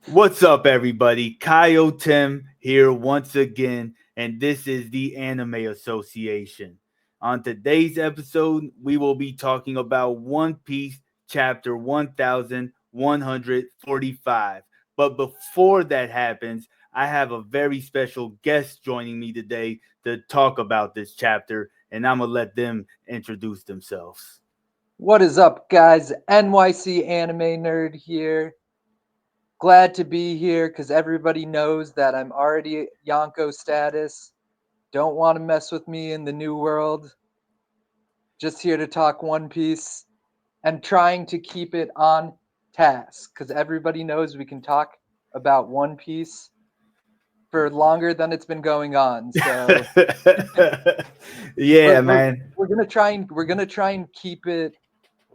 What's up, everybody? Kyle Tim here once again, and this is the Anime Association. On today's episode, we will be talking about One Piece chapter 1145. But before that happens, I have a very special guest joining me today to talk about this chapter, and I'm going to let them introduce themselves. What is up, guys? NYC Anime Nerd here. Glad to be here because everybody knows that I'm already Yonko status. Don't want to mess with me in the new world. Just here to talk One Piece and trying to keep it on task because everybody knows we can talk about One Piece for longer than it's been going on. So Yeah, we're, we're, man. we're gonna try and keep it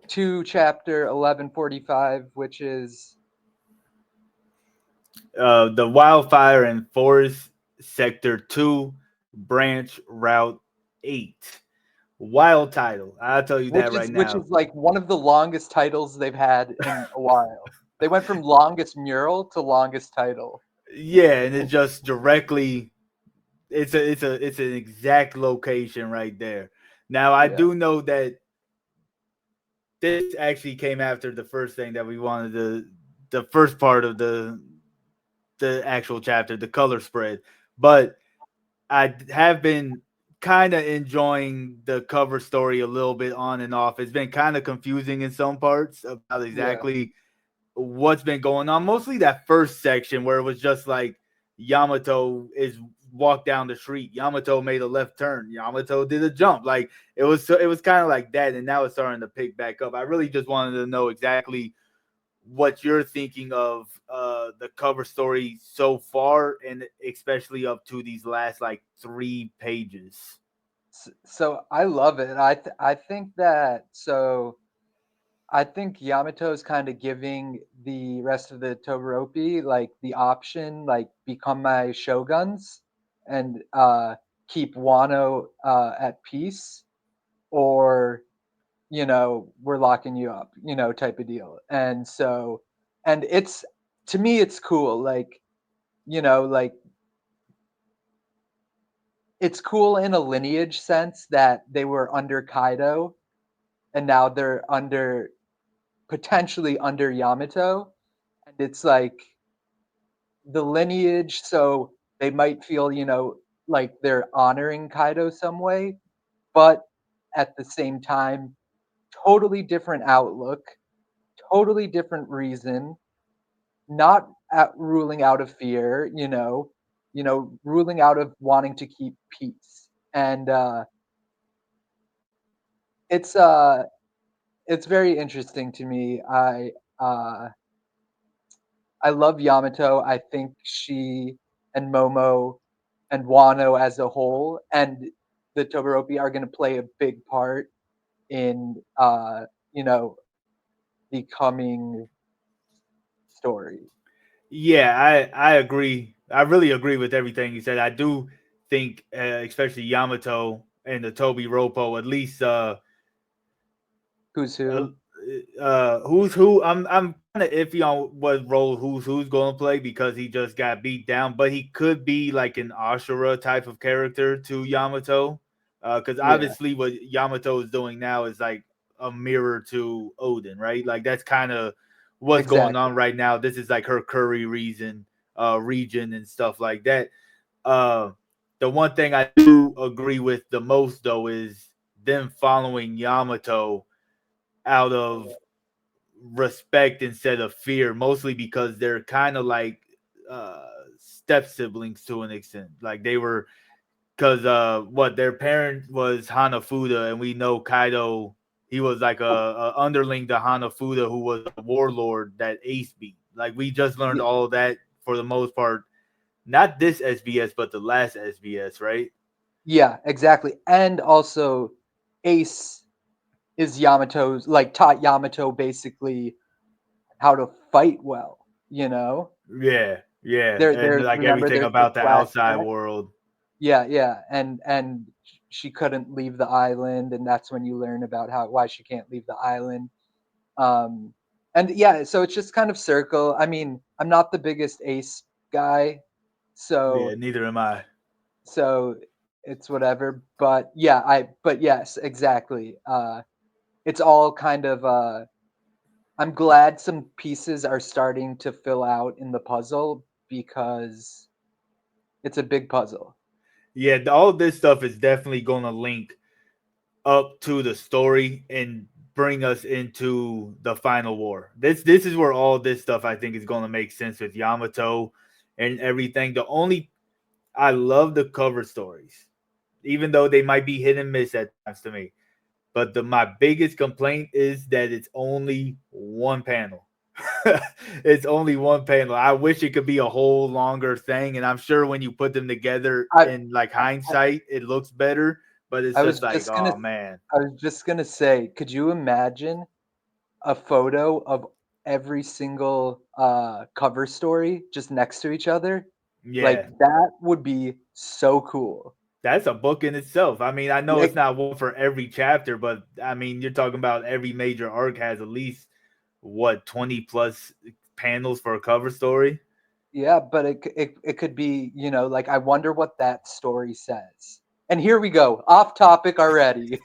to chapter 1145, which is The Wildfire and Forest Sector 2, Branch Route 8. Wild title. I'll tell you that which right is which now. is like one of the longest titles they've had in a while. They went from longest mural to longest title. Yeah, and it's just directly it's an exact location right there. Now I Yeah. do know that this actually came after the first thing that we wanted to the first part of the actual chapter, the color spread. But I have been kind of enjoying the cover story a little bit on and off. It's been kind of confusing in some parts about Yeah. exactly what's been going on. Mostly that first section where it was just like Yamato is walked down the street. Yamato made a left turn. Yamato did a jump. Like it was kind of like that, and now it's starting to pick back up. I really just wanted to know exactly what you're thinking of the cover story so far, and especially up to these last like 3 pages. So I love it. I think Yamato's kind of giving the rest of the Todoroki like the option, like become my shoguns and keep Wano at peace, or we're locking you up, type of deal. And it's, to me, it's cool. Like, it's cool in a lineage sense that they were under Kaido and now they're potentially under Yamato. And it's like the lineage, so they might feel, like they're honoring Kaido some way, but at the same time, totally different outlook, totally different reason, not ruling out of fear, ruling out of wanting to keep peace. And it's uh it's very interesting to me. Uh I love Yamato. I think she and Momo and Wano as a whole and the Todoroki are going to play a big part in you know the coming story. Yeah, I agree. I really agree with everything you said. I do think, especially Yamato and the Toby Ropo, at least Who's uh, who? who's who. I'm kind of iffy on what role who's going to play because he just got beat down, but he could be like an Ashura type of character to Yamato. Because Yeah, obviously what Yamato is doing now is like a mirror to Odin, right? Like that's kind of what's going exactly. on right now. This is like her curry region and stuff like that. Uh, the one thing I do agree with the most though is them following Yamato out of respect instead of fear, mostly because they're kind of like step siblings to an extent. Like they were, because what their parent was Hanafuda, and we know Kaido. He was like a underling to Hanafuda, who was a warlord that Ace beat. Like we just learned Y- all of that for the most part. Not this SBS, but the last SBS, right? yeah, exactly. And also, Ace is Yamato's, like, taught Yamato basically how to fight well. You know, Yeah, yeah, and there's like remember everything there's the about the outside flashback. world. Yeah, yeah, and she couldn't leave the island, and that's when you learn about how why she can't leave the island. Um, And yeah, so it's just kind of circle. I mean, I'm not the biggest Ace guy, Yeah, so neither am I. so it's whatever. But yeah, but yes, exactly. It's all kind of I'm glad some pieces are starting to fill out in the puzzle because it's a big puzzle. Yeah, all this stuff is definitely going to link up to the story and bring us into the final war. This is where all this stuff I think is going to make sense with Yamato and everything. The only I love the cover stories, even though they might be hit and miss at times to me. But my biggest complaint is that it's only one panel. It's only one panel. I wish it could be a whole longer thing, and I'm sure when you put them together I in like I, hindsight, it looks better. But it's I was just like, just gonna oh man, I was just gonna say, could you imagine a photo of every single cover story just next to each other? Like yeah, that would be so cool. that's a book in itself. I mean, I know Yeah, it's not one for every chapter, but I mean, you're talking about every major arc has at least what 20 plus panels for a cover story. yeah, but it could be, like I wonder what that story says. And here we go, off topic already.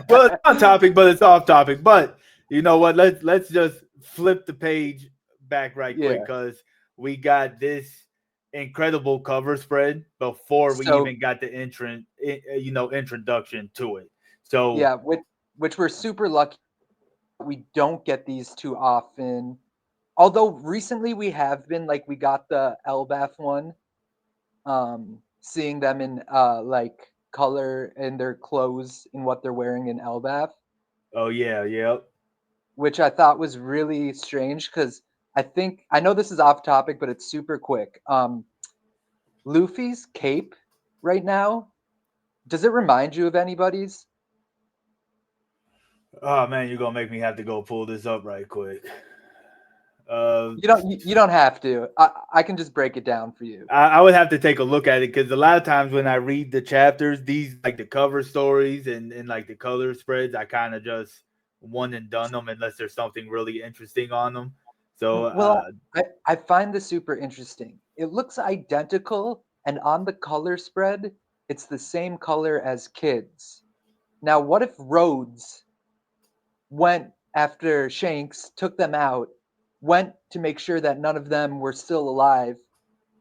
Well, it's on topic, but it's off topic. But you know what? Let's just flip the page back right quick Yeah. because we got this incredible cover spread before we So even got the introduction to it. So yeah, which we're super lucky we don't get these too often. Although recently we have been like we got the Elbath one, seeing them in like color and their clothes and what they're wearing in Elbath, oh yeah, yep. which I thought was really strange because I know this is off topic, but it's super quick. Luffy's cape right now, does it remind you of anybody's? Oh man, you're gonna make me have to go pull this up right quick. You don't have to. I can just break it down for you. I would have to take a look at it because a lot of times when I read the chapters, these like the cover stories and like the color spreads, I kind of just one and done them unless there's something really interesting on them. So Well, I find this super interesting. It looks identical, and on the color spread, it's the same color as kids. Now, what if Rhodes went after Shanks, took them out, went to make sure that none of them were still alive,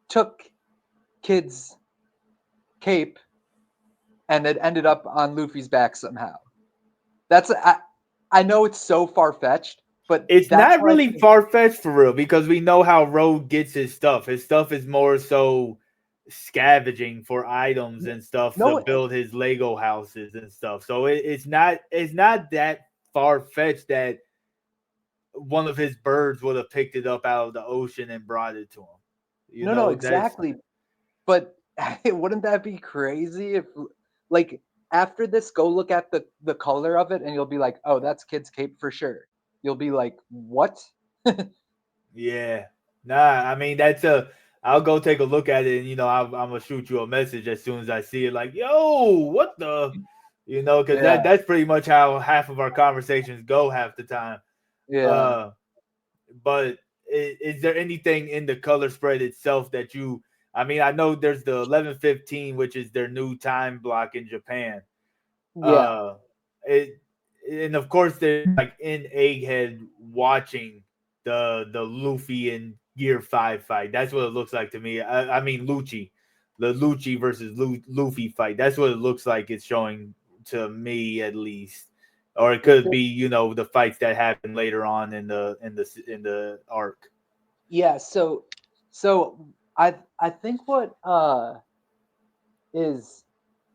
took Kid's cape, and it ended up on Luffy's back somehow? That's I know it's so far fetched, but it's that's not what I really think. far fetched for real because we know how Rogue gets his stuff. His stuff is more so scavenging for items and stuff to No, build his Lego houses and stuff. So it's not that far fetched that one of his birds would have picked it up out of the ocean and brought it to him. You no, know, that's exactly. But wouldn't that be crazy if, like, after this, go look at the color of it, and you'll be like, "Oh, that's Kid's cape for sure." You'll be like, "What?" yeah. Nah, I mean that's a. I'll go take a look at it, and I'm gonna shoot you a message as soon as I see it. Like, yo, what the, because Yeah, that's pretty much how half of our conversations go half the time. yeah, Uh, but is there anything in the color spread itself that you? I mean, I know there's the 11:15, which is their new time block in Japan. yeah, Uh, it, and of course they're like in Egghead watching the Luffy and Gear 5 fight. That's what it looks like to me. I mean Lucci, the Lucci versus Luffy fight. That's what it looks like. It's showing to me at least, or it could be the fights that happen later on in the arc. yeah. So I think what is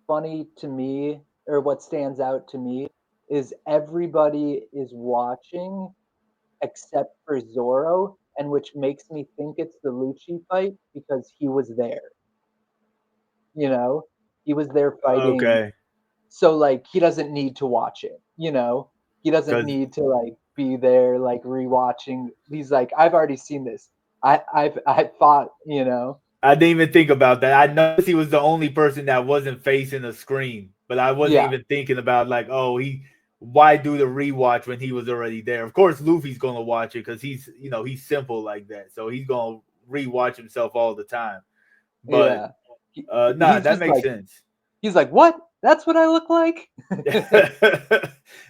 funny to me, or what stands out to me, is everybody is watching except for Zoro, and which makes me think it's the Lucci fight because he was there. You know, he was there fighting, Okay, so like he doesn't need to watch it. He doesn't because need to like be there like rewatching. He's like, I've already seen this. I fought. I didn't even think about that. I noticed he was the only person that wasn't facing a screen, but I wasn't Yeah, even thinking about like, oh, why do the rewatch when he was already there? Of course, Luffy's gonna watch it because he's simple like that, so he's gonna rewatch himself all the time. But Yeah. He, nah, he's that just makes like, sense. he's like, what? That's what I look like?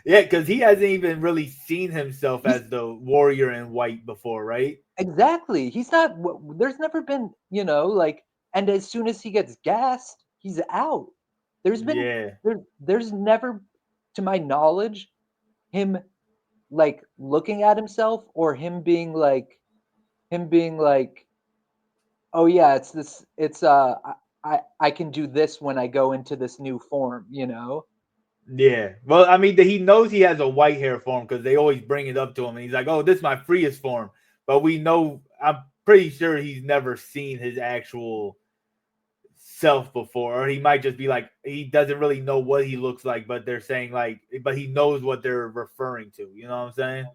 Yeah, because he hasn't even really seen himself He's as the warrior in white before, right? exactly. He's not, there's never been, like, and as soon as he gets gassed, he's out. There's been, Yeah, there's never, to my knowledge, him like looking at himself or him being like, oh yeah, it's this, I can do this when I go into this new form. yeah. Well, I mean, he knows he has a white hair form because they always bring it up to him, and he's like, "Oh, this is my freest form." But we know, I'm pretty sure he's never seen his actual self before, or he might just be like, he doesn't really know what he looks like, but they're saying like, but he knows what they're referring to. You know what I'm saying?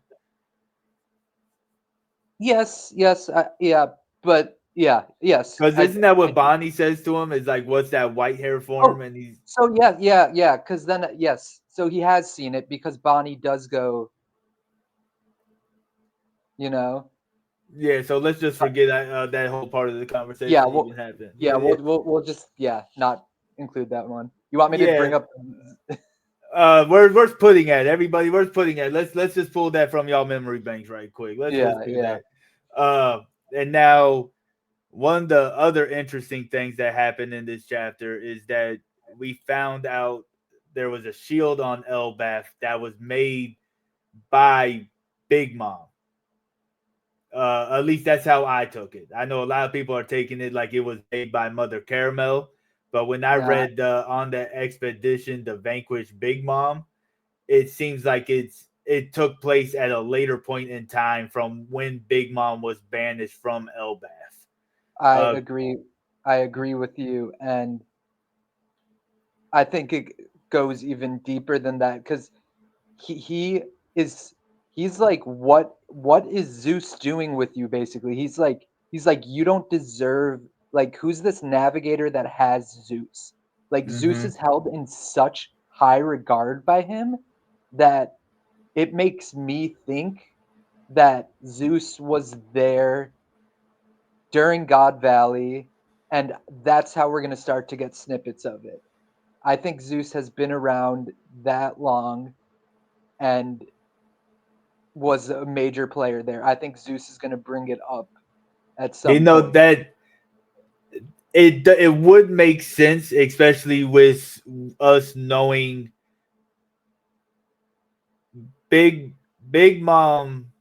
Yes, yes, yeah, but yeah, yes, Because isn't that I what do. Bonnie says to him? Is like, what's that white hair form? Oh, And he's so yeah, yeah, yeah. Because then, yes, so he has seen it because Bonnie does go. You know, yeah. So let's just uh, forget that whole part of the yeah, conversation even happened. yeah, Yeah, yeah, we'll just not include that one. You want me to yeah. bring up? Where's putting at everybody? Where's putting at? Let's just pull that from y'all memory banks right quick. Let's Yeah, do yeah, that. Uh, and now one of the other interesting things that happened in this chapter is that we found out there was a shield on Elbath that was made by Big Mom. At least that's how I took it. I know a lot of people are taking it like it was made by Mother Caramel, but when I nah. read on the expedition to vanquish Big Mom, it seems like it took place at a later point in time from when Big Mom was banished from Elbath. I Uh, agree. I agree with you, and I think it goes even deeper than that because he is he's like, what is Zeus doing with you? Basically, he's like, you don't deserve, like, who's this navigator that has Zeus? Like, Zeus mm-hmm. is held in such high regard by him that it makes me think that Zeus was there during God Valley, and that's how we're going to start to get snippets of it. I think Zeus has been around that long and was a major player there. I think Zeus is going to bring it up at You some know point. that it would make sense, especially with us knowing Big Big Mom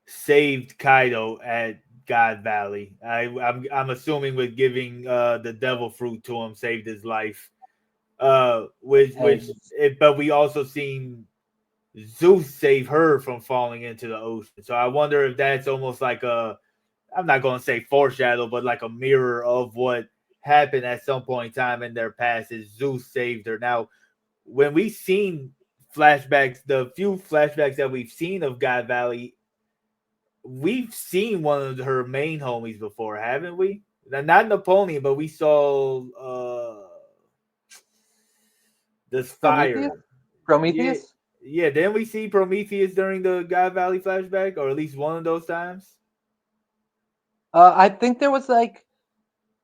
saved Kaido at God Valley. I'm assuming with giving the devil fruit to him saved his life. Which Eggs. but we also seen Zeus save her from falling into the ocean. So I wonder if that's almost like a, I'm not going to say foreshadow, but like a mirror of what happened at some point in time in their past. Is Zeus saved her. Now, when we seen flashbacks, the few flashbacks that we've seen of God Valley, we've seen one of her main homies before, haven't we? Not Napoleon, but we saw this Prometheus? fire. Yeah, Prometheus? yeah. Didn't we see Prometheus during the God Valley flashback, or at least one of those times? I think there was like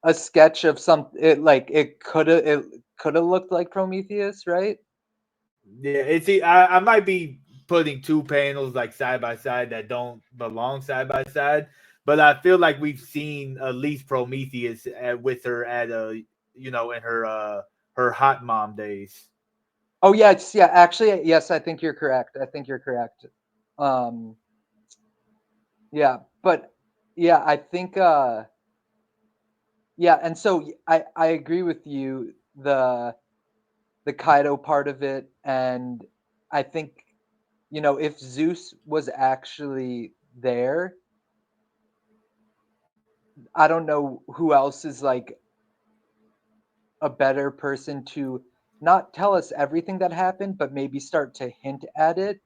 a sketch of some. It could have looked like Prometheus, right? Yeah, it's. I might be putting two panels like side by side that don't belong side by side, but I feel like we've seen at least Prometheus with her at in her hot mom days. Oh yes, yeah. Actually, yes. I think you're correct. I think you're correct. Um, yeah, but yeah, I think. Yeah, and so I agree with you. The Kaido part of it, and I think, if Zeus was actually there, I don't know who else is like a better person to not tell us everything that happened, but maybe start to hint at it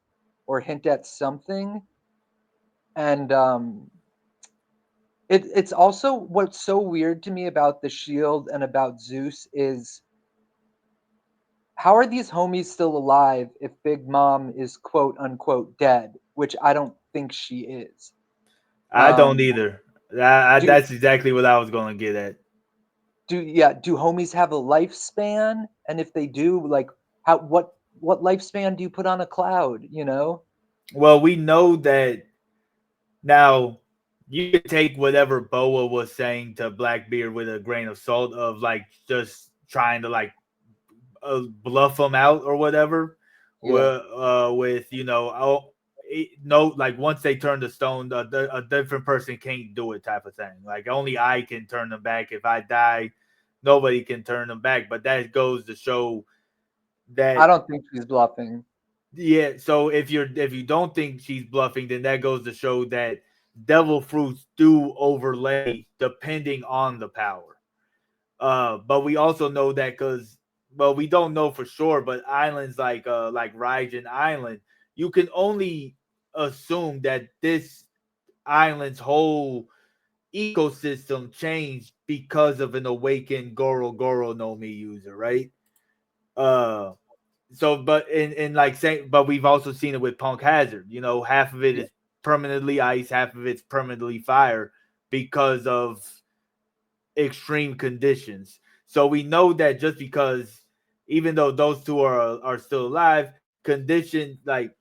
or hint at something. And it's also what's so weird to me about the shield and about Zeus is how are these homies still alive if Big Mom is quote unquote dead, which I don't think she is. I don't Um, either. do That's exactly what I was going to get at. do homies have a lifespan? And if they do, like how what lifespan do you put on a cloud, you know? Well, we know that now. You could take whatever Boa was saying to Blackbeard with a grain of salt of like just trying to like bluff them out or whatever. Yeah. With oh, no, like once they turn the stone, a different person can't do it, type of thing. Like only I can turn them back. If I die, nobody can turn them back. But that goes to show I that don't think she's bluffing. yeah. So if you don't think she's bluffing, then that goes to show that devil fruits do overlay depending on the power. But we also know that because well, we don't know for sure, but islands like Raijin Island, you can only assume that this island's whole ecosystem changed because of an awakened Goro Goro no Mi user, right? Uh so but in like saying but we've also seen it with Punk Hazard. Half of it Yeah. is permanently ice, half of it's permanently fire because of extreme conditions. So we know that just because even though those two are still alive, condition like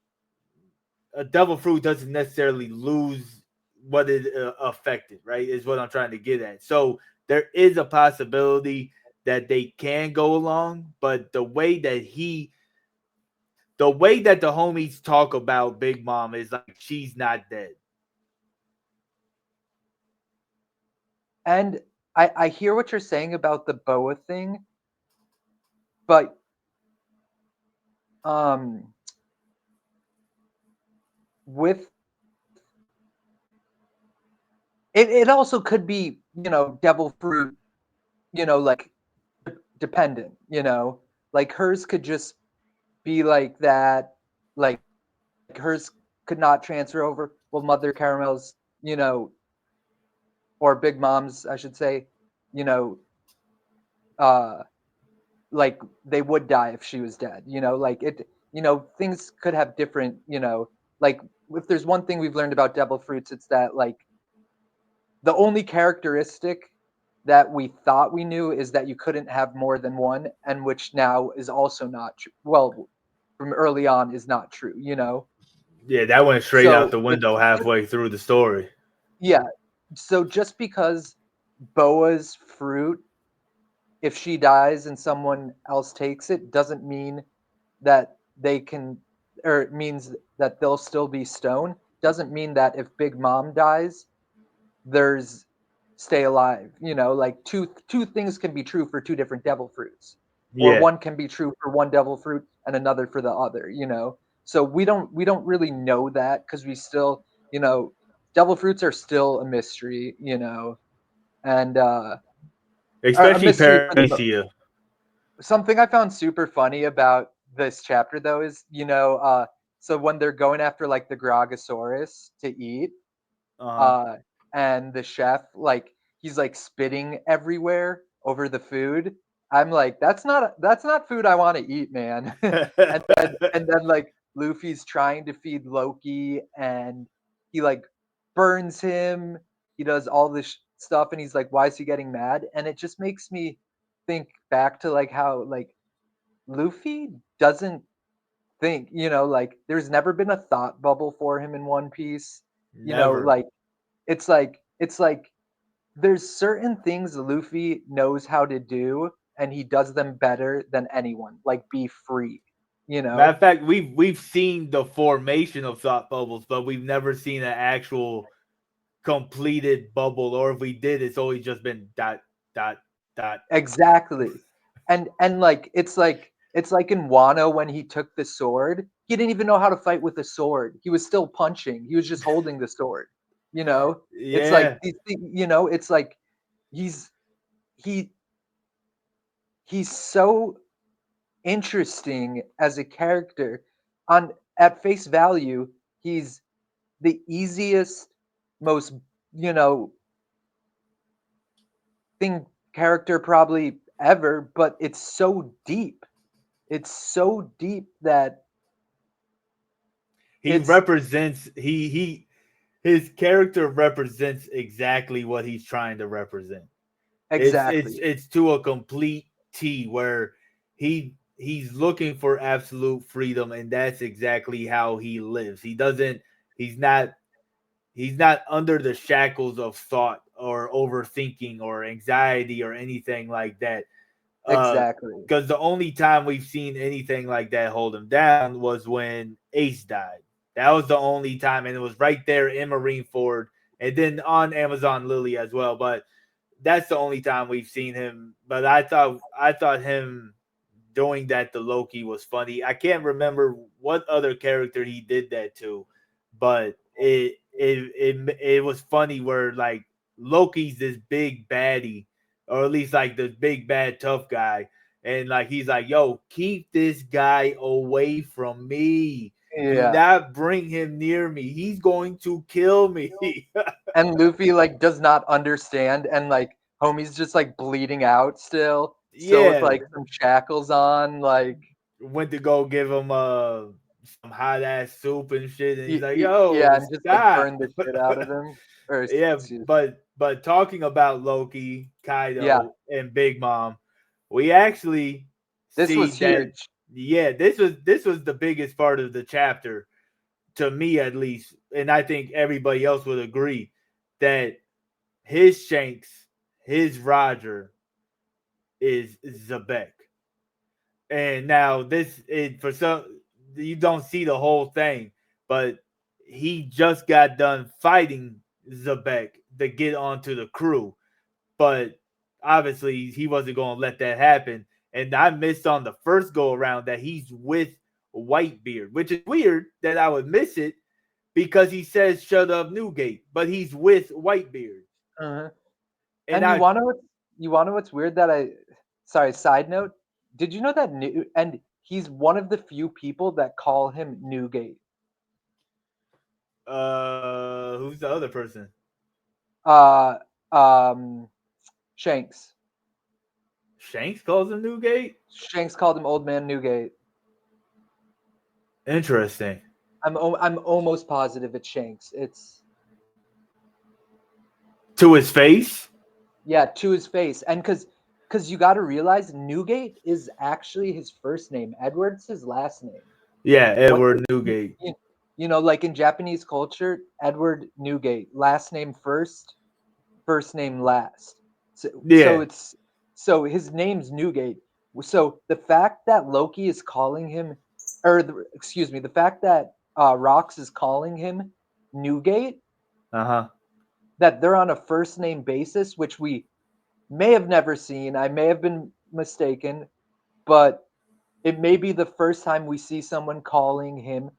a devil fruit doesn't necessarily lose what it affected, right? Is what I'm trying to get at. So there is a possibility that they can go along, but the way that the homies talk about Big Mom is like she's not dead. And I hear what you're saying about the boa thing, but um with it also could be, devil fruit, like dependent, like hers could just be like that, like hers could not transfer over. Well, Mother Caramel's, or Big Mom's, I should say, you know, uh, like they would die if she was dead. Like things could have different. Like if there's one thing we've learned about devil fruits, it's that like the only characteristic that we thought we knew is that you couldn't have more than one, and which now is also not true. Well, from early on is not true. Yeah, that went straight out So the window halfway through the story. yeah, so just because Boa's fruit, if she dies and someone else takes it, doesn't mean that they can, or it means that they'll still be stone. Doesn't mean that if Big Mom dies, there's stay alive. Like two things can be true for two different devil fruits, or Yeah. one can be true for one devil fruit and another for the other. So we don't really know that because we still, devil fruits are still a mystery. And a Especially mystery for the Paramecia. something I found super funny about this chapter though is, so when they're going after like the Grogosaurus to eat, Uh uh, and the chef like he's like spitting everywhere over the food. I'm like, that's not food I want to eat, man. and then huh. and then like Luffy's trying to feed Loki, and he like burns him. He does all this stuff, and he's like, why is he getting mad? And it just makes me think back to like how like Luffy doesn't think, like there's never been a thought bubble for him in One Piece. Never. Like it's like there's certain things Luffy knows how to do, and he does them better than anyone. Like be free, you Matter know? of fact, we've seen the formation of thought bubbles, but we've never seen an actual completed bubble. Or if we did, it's always just been dot dot dot. Exactly. And like it's like in Wano when he took the sword, he didn't even know how to fight with a sword. He was still punching. He was just holding the sword. You know? It's like Yeah, it's like he's he he's so interesting as a character. On At face value, he's the easiest, most, you know, thing character probably ever, but it's so deep. it's so deep that He it's represents he his character represents exactly what he's trying to represent. It's exactly, it's to a complete T where he's looking for absolute freedom, and that's exactly how he lives. He's not he's not under the shackles of thought or overthinking or anxiety or anything like that. exactly. Because the only time we've seen anything like that hold him down was when Ace died. That was the only time, and it was right there in Marineford, and then on Amazon Lily as well. But that's the only time we've seen him. But I thought him doing that to Loki was funny. I can't remember what other character he did that to, but it was funny where like Loki's this big baddie, or at least like the big bad tough guy, and like he's like, "Yo, keep this guy away from me. Do Yeah. not bring him near me. He's going to kill me." And Luffy like does not understand, and like homie's just like bleeding out still, still with Yeah, like some shackles on, like went to go give him some hot ass soup and shit, and he's like, yeah, "Yo, and just like stop." burn the shit out of him. Or Yeah, excuse, but talking about Loki, yeah, Kaido, and Big Mom, we actually this see was that huge. yeah, this was the biggest part of the chapter to me at least, and I think everybody else would agree that his Shanks, his Roger is Zebek. And now this it for some you don't see the whole thing, but he just got done fighting Zebek to get onto the crew. But obviously he wasn't going to let that happen. And I missed on the first go around that he's with Whitebeard, which is weird that I would miss it because he says shut up Newgate, but he's with Whitebeard. Uh-huh. And And you I wanna know what's weird that I sorry, side note, did you know that New and he's one of the few people that call him Newgate. who's the other person? Uh um Shanks. Shanks calls him Newgate? Shanks called him Old Man Newgate. Interesting. I'm almost positive it's Shanks. It's To his face? yeah, to his face. And cuz you got to realize Newgate is actually his first name. Edward's his last name. Yeah, What Edward Newgate. you, you know, like in Japanese culture, Edward Newgate, last name first name last. So Yeah. so his name's Newgate. So the fact that Loki is calling him, or excuse me, the fact that Rox is calling him Newgate, Uh huh. that they're on a first name basis, which we may have never seen. I may have been mistaken, but it may be the first time we see someone calling him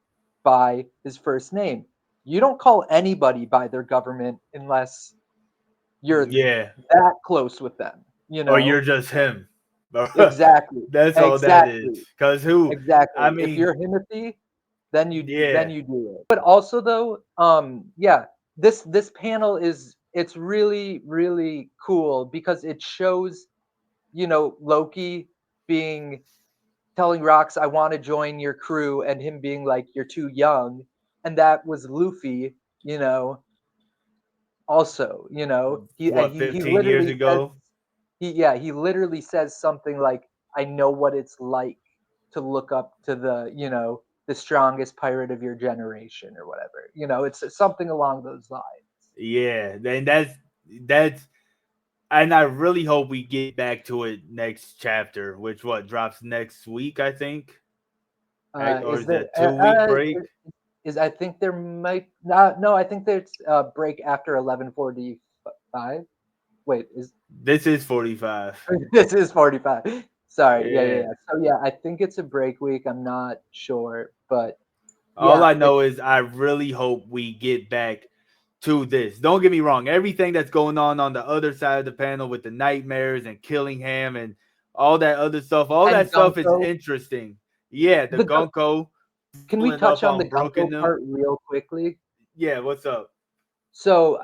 by his first name. You don't call anybody by their government unless you're Yeah. that close with them, you Or you're know? just him. Exactly. That's all that is. Exactly. Cause who? I Exactly. If mean, you're Himothy, then yeah. you do it. But also though, yeah, this panel is it's really really cool because it shows, Loki being telling Rox, I want to join your crew, and him being like, you're too young. And that was Luffy, you know, also, What, he 15 years literally says ago? he literally says something like, I know what it's like to look up to the strongest pirate of your generation or whatever. It's something along those lines. Yeah. Then that's and I really hope we get back to it next chapter, which what drops next week, I think. Right? Or Is is there that 2 week break? is I think there might not no, I think there's a break after 11:45. Wait, is This is 45. this is 45. Sorry. Yeah, yeah, Yeah. yeah. So yeah, I think it's a break week. I'm not sure, but All yeah, I it's know is I really hope we get back to this. Don't get me wrong. Everything that's going on the other side of the panel with the nightmares and Killingham and all that other stuff, all and that stuff is Gunko. interesting. Yeah, the The Gun- Gunko can we pulling up touch on the on Brook Gunko and them. part real quickly? Yeah, what's up? So,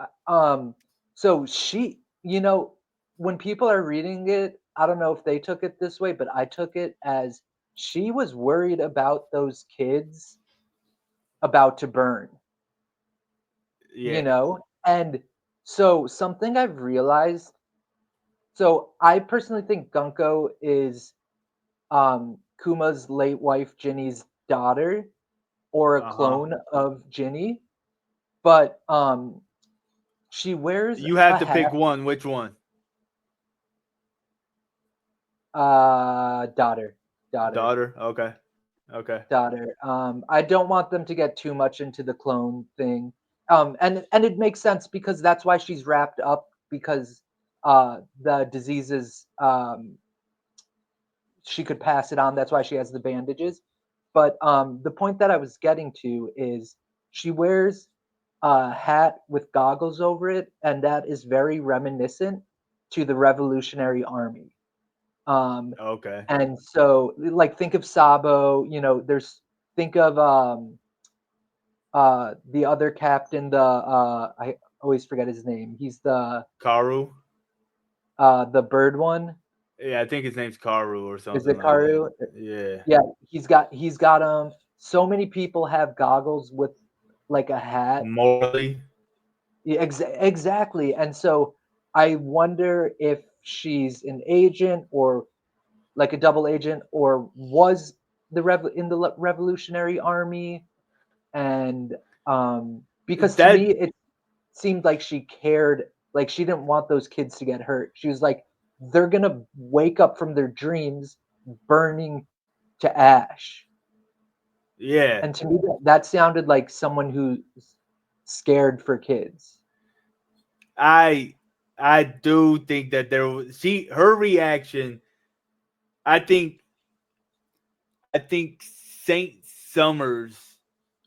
so she, when people are reading it, I don't know if they took it this way, but I took it as she was worried about those kids about to burn, you Yeah. know? And so something I've realized, so I personally think Gunko is Kuma's late wife Ginny's daughter or a Uh-huh. clone of Ginny, but she wears You have a to hat. pick one. Which one? Daughter, daughter, Daughter. Okay. Okay. daughter. I don't want them to get too much into the clone thing. And it makes sense because that's why she's wrapped up because the diseases she could pass it on. That's why she has the bandages. But the point that I was getting to is she wears a hat with goggles over it, and that is very reminiscent to the Revolutionary Army. Um, Okay. and so, like, think of Sabo. Think of the other captain. I always forget his name. He's Karu. the bird one. Yeah, I think his name's Karu or Is something it like that. Karu? Yeah. Yeah, he's got so many people have goggles with like a hat. Morley. Yeah, exactly. And so I wonder if she's an agent or like a double agent or was in the Revolutionary Army. And because to That me it seemed like she cared, like she didn't want those kids to get hurt. She was like, they're gonna wake up from their dreams burning to ash. yeah. And to me, that sounded like someone who's scared for kids. I I do think that there was her reaction. I think Saint Summers'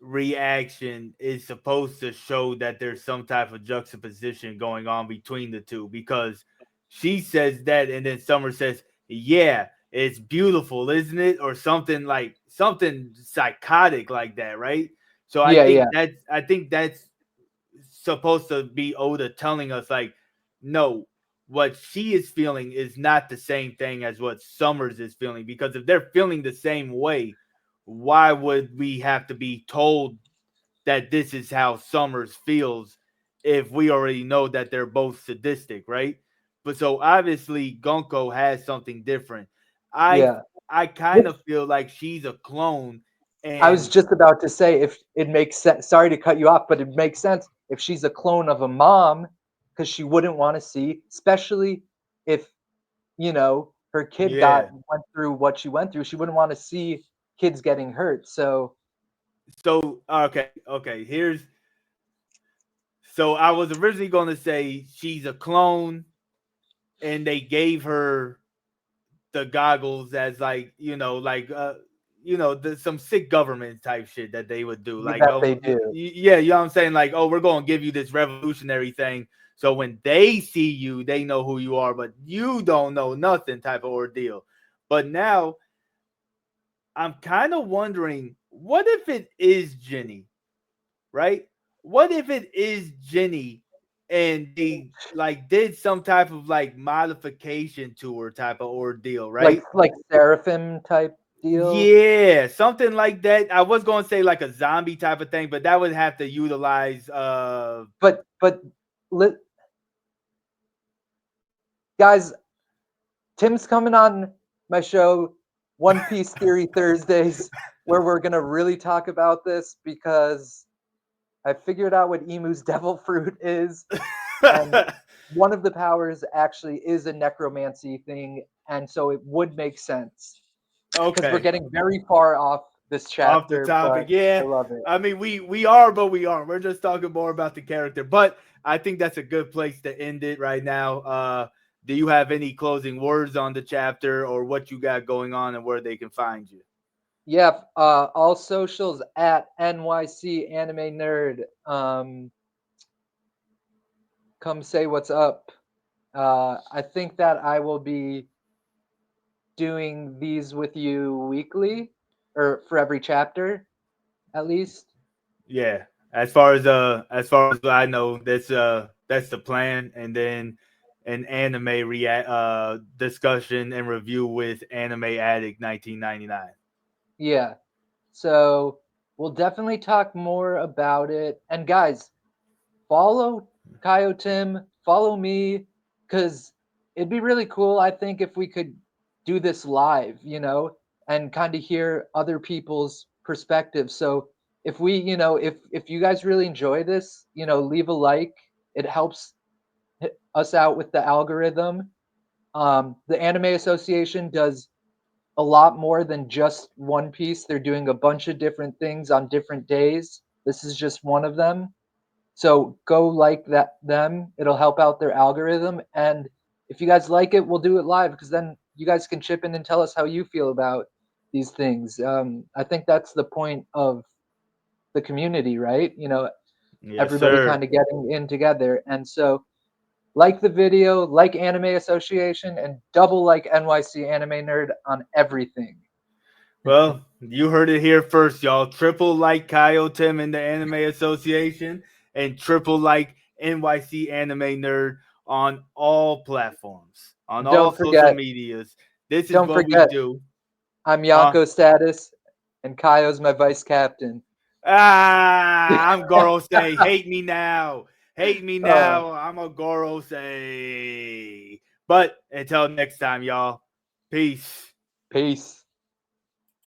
reaction is supposed to show that there's some type of juxtaposition going on between the two because she says that and then Summers says, "Yeah, it's beautiful, isn't it?" or something like something psychotic like that, right? So Yeah, yeah, I think that's supposed to be Oda telling us like, no, what she is feeling is not the same thing as what Summers is feeling. Because if they're feeling the same way, why would we have to be told that this is how Summers feels if we already know that they're both sadistic, right? But so obviously Gunko has something different. I yeah. I kind Which of feel like she's a clone I was and just about to say, if it makes sense. Sorry to cut you off, but it makes sense if she's a clone of a mom, because she wouldn't want to see, especially if her kid got yeah. went through what she went through. She wouldn't want to see kids getting hurt. So So okay, so I was originally going to say she's a clone, and they gave her the goggles as like some sick government type shit that they would do. Like, that oh they do. yeah, you know what I'm saying? Like, oh, we're going to give you this revolutionary thing, so when they see you, they know who you are, but you don't know nothing type of ordeal. But now I'm kind of wondering, what if it is Jenny? Right? What if it is Jenny and they like did some type of like modification to her type of ordeal, like right? like Seraphim type deal. Yeah, something like that. I was going to say like a zombie type of thing, but that would have to utilize But li- guys, Tim's coming on my show, One Piece Theory Thursdays, where we're gonna really talk about this because I figured out what Emu's devil fruit is, and one of the powers actually is a necromancy thing, and so it would make sense because we're okay, getting very far off this off the chapter, but topic. I Yeah. love it. I mean, we are, but we aren't. We're just talking more about the character. But I think that's a good place to end it right now. Do you have any closing words on the chapter or what you got going on and where they can find you? Yeah, all socials at NYCanimenerd. Come say what's up. I think that I will be doing these with you weekly or for every chapter at least. Yeah. As far as I know, that's the plan, and then an anime react discussion and review with Anime Addict 1999. Yeah. So we'll definitely talk more about it. And guys, follow Kaio Tim, follow me, because it'd be really cool, I think, if we could do this live, and kind of hear other people's perspectives. So if we, if you guys really enjoy this, leave a like. It helps us out with the algorithm. The Anime Association does a lot more than just One Piece. They're doing a bunch of different things on different days. This is just one of them. So go like them. It'll help out their algorithm. And if you guys like it, we'll do it live because then you guys can chip in and tell us how you feel about these things. I think that's the point of the community, right? Yes, Everybody sir. kind of getting in together. And so like the video, like Anime Association, and double like NYC Anime Nerd on everything. Well, you heard it here first, y'all. Triple like Kyle Tim and the Anime Association, and triple like NYC Anime Nerd on all platforms, on all Don't social forget, medias. This is don't what we forget, do. I'm Huh? Yanko Status, and Kaio's my vice captain. I'm Gorosei. Hate me now. Hate me uh, now. I'm a Gorosei. But until next time, y'all. Peace. Peace.